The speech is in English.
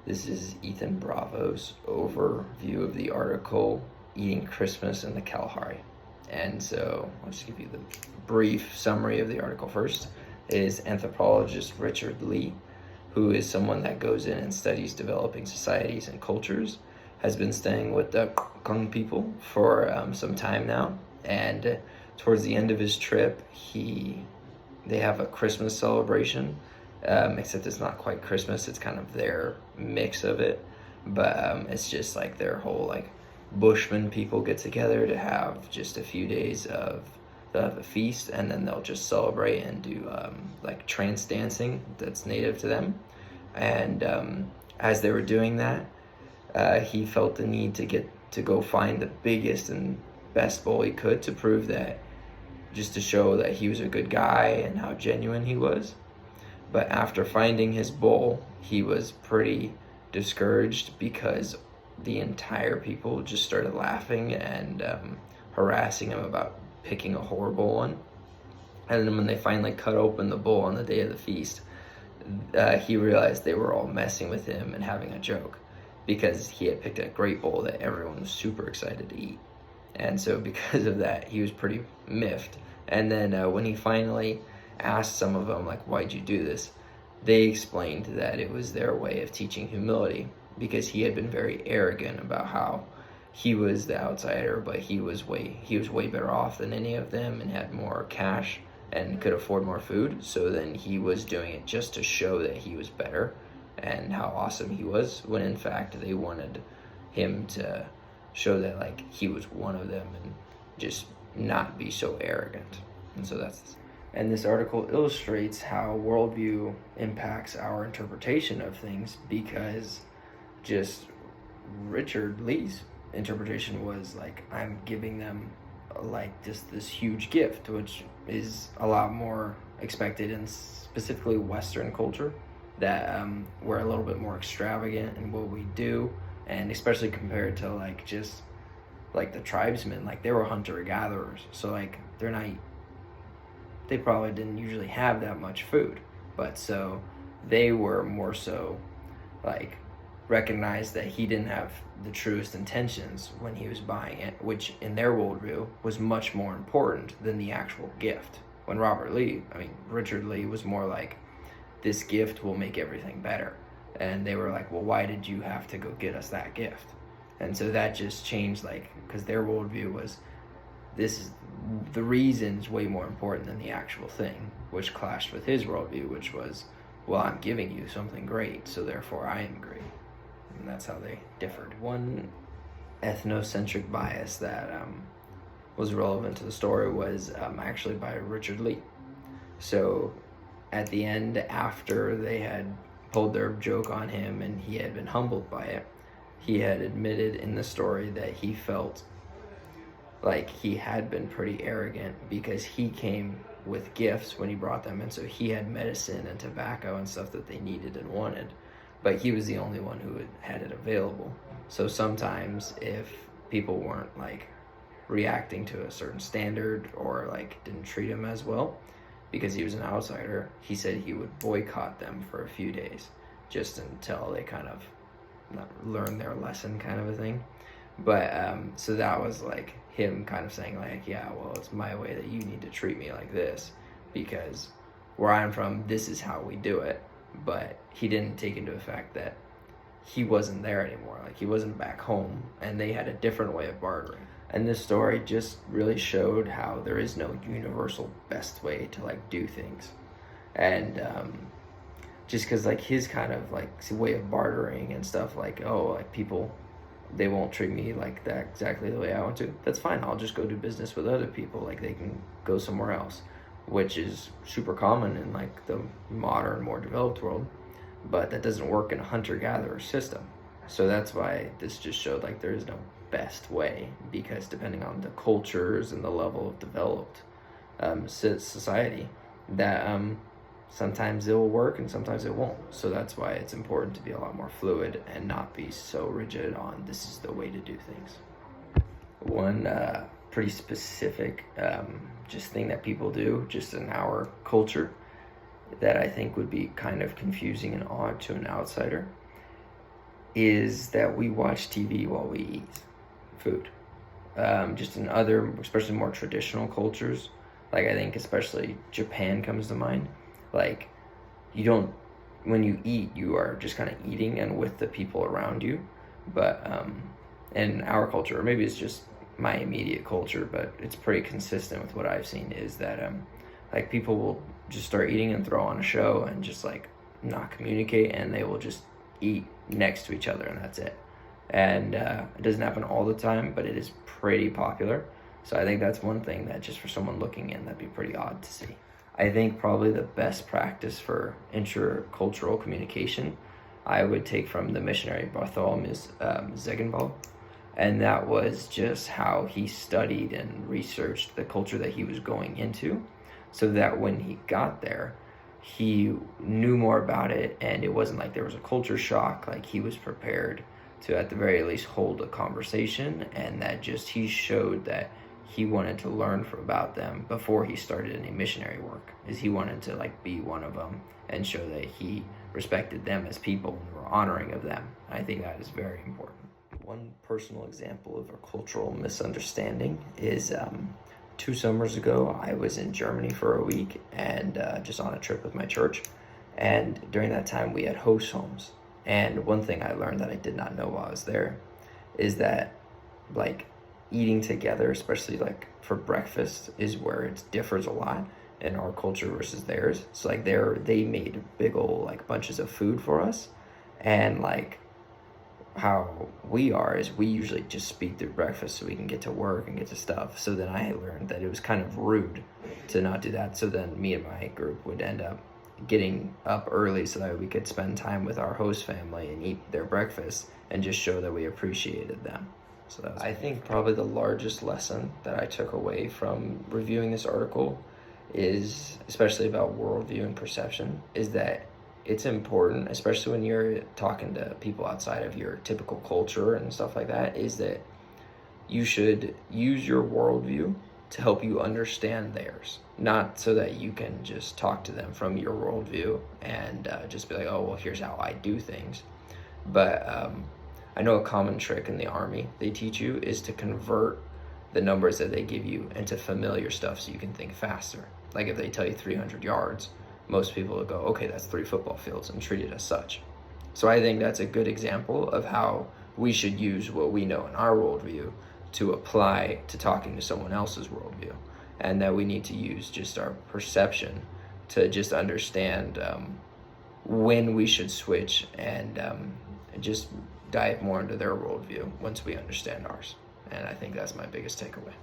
This is Ethan Bravo's overview of the article, Eating Christmas in the Kalahari. And so I'll just give you the brief summary of the article first. It is anthropologist Richard Lee, who is someone that goes in and studies developing societies and cultures, has been staying with the Kung people for some time now. And towards the end of his trip, they have a Christmas celebration, except it's not quite Christmas. It's kind of their mix of it, but it's just like their whole like Bushman people get together to have just a few days of the feast, and then they'll just celebrate and do like trance dancing that's native to them. And as they were doing that, he felt the need to go find the biggest and best bowl he could to prove that, just to show that he was a good guy and how genuine he was. But after finding his bowl, he was pretty discouraged because the entire people just started laughing and harassing him about picking a horrible one. And then when they finally cut open the bowl on the day of the feast, he realized they were all messing with him and having a joke, because he had picked a great bowl that everyone was super excited to eat. And so because of that, he was pretty miffed. And then when he finally asked some of them, like, why'd you do this? They explained that it was their way of teaching humility, because he had been very arrogant about how he was the outsider, but he was way better off than any of them and had more cash and could afford more food. So then he was doing it just to show that he was better and how awesome he was, when in fact they wanted him to show that like he was one of them and just not be so arrogant. And so and this article illustrates how worldview impacts our interpretation of things, because just Richard Lee's interpretation was like, I'm giving them like just this huge gift, which is a lot more expected in specifically Western culture, that we're a little bit more extravagant in what we do, and especially compared to like just like the tribesmen, like they were hunter-gatherers, so like they probably didn't usually have that much food, but so they were more so like recognized that he didn't have the truest intentions when he was buying it, which in their worldview was much more important than the actual gift. When Richard Lee was more like, this gift will make everything better. And they were like, well, why did you have to go get us that gift? And so that just changed, like, because their worldview was, the reason's way more important than the actual thing, which clashed with his worldview, which was, well, I'm giving you something great, so therefore I am great. And that's how they differed. One ethnocentric bias that was relevant to the story was actually by Richard Lee. So at the end, after they had pulled their joke on him and he had been humbled by it, he had admitted in the story that he felt like he had been pretty arrogant because he came with gifts when he brought them, and so he had medicine and tobacco and stuff that they needed and wanted, but he was the only one who had it available. So sometimes if people weren't like reacting to a certain standard or like didn't treat him as well because he was an outsider, he said he would boycott them for a few days just until they kind of learn their lesson, kind of a thing. But so that was like him kind of saying like, yeah, well, it's my way that you need to treat me like this, because where I'm from, this is how we do it. But he didn't take into effect that he wasn't there anymore, like he wasn't back home, and they had a different way of bartering. And this story just really showed how there is no universal best way to like do things. And just because like his kind of like way of bartering and stuff, like, oh, like people, they won't treat me like that exactly the way I want to, that's fine, I'll just go do business with other people, like they can go somewhere else, which is super common in like the modern, more developed world, but that doesn't work in a hunter-gatherer system. So that's why this just showed like there is no best way, because depending on the cultures and the level of developed society, that sometimes it will work and sometimes it won't. So that's why it's important to be a lot more fluid and not be so rigid on this is the way to do things. One pretty specific just thing that people do just in our culture that I think would be kind of confusing and odd to an outsider is that we watch TV while we eat food. Just in other, especially more traditional cultures, like I think especially Japan comes to mind. Like you don't, when you eat, you are just kind of eating and with the people around you. But in our culture, or maybe it's just my immediate culture, but it's pretty consistent with what I've seen, is that like people will just start eating and throw on a show and just like not communicate, and they will just eat next to each other, and that's it. And it doesn't happen all the time, but it is pretty popular. So I think that's one thing that just for someone looking in, that'd be pretty odd to see. I think probably the best practice for intercultural communication I would take from the missionary Bartholomew's Zegenbal, and that was just how he studied and researched the culture that he was going into, so that when he got there, he knew more about it, and it wasn't like there was a culture shock. Like he was prepared to at the very least hold a conversation, and that just he showed that he wanted to learn about them before he started any missionary work, is he wanted to like be one of them and show that he respected them as people and were honoring of them. I think that is very important. One personal example of a cultural misunderstanding is 2 summers ago, I was in Germany for a week and just on a trip with my church. And during that time, we had host homes. And one thing I learned that I did not know while I was there is that like eating together, especially like for breakfast, is where it differs a lot in our culture versus theirs. So like they made big old like bunches of food for us, and like how we are is we usually just speed through breakfast so we can get to work and get to stuff. So then I learned that it was kind of rude to not do that. So then me and my group would end up getting up early so that we could spend time with our host family and eat their breakfast and just show that we appreciated them. So that was I think probably the largest lesson that I took away from reviewing this article is, especially about worldview and perception, is that it's important, especially when you're talking to people outside of your typical culture and stuff like that, is that you should use your worldview to help you understand theirs, not so that you can just talk to them from your worldview and just be like, oh, well, here's how I do things. But I know a common trick in the Army they teach you is to convert the numbers that they give you into familiar stuff so you can think faster. Like if they tell you 300 yards, most people will go, okay, that's 3 football fields, and treat it as such. So I think that's a good example of how we should use what we know in our worldview to apply to talking to someone else's worldview, and that we need to use just our perception to just understand when we should switch and just dive more into their worldview once we understand ours. And I think that's my biggest takeaway.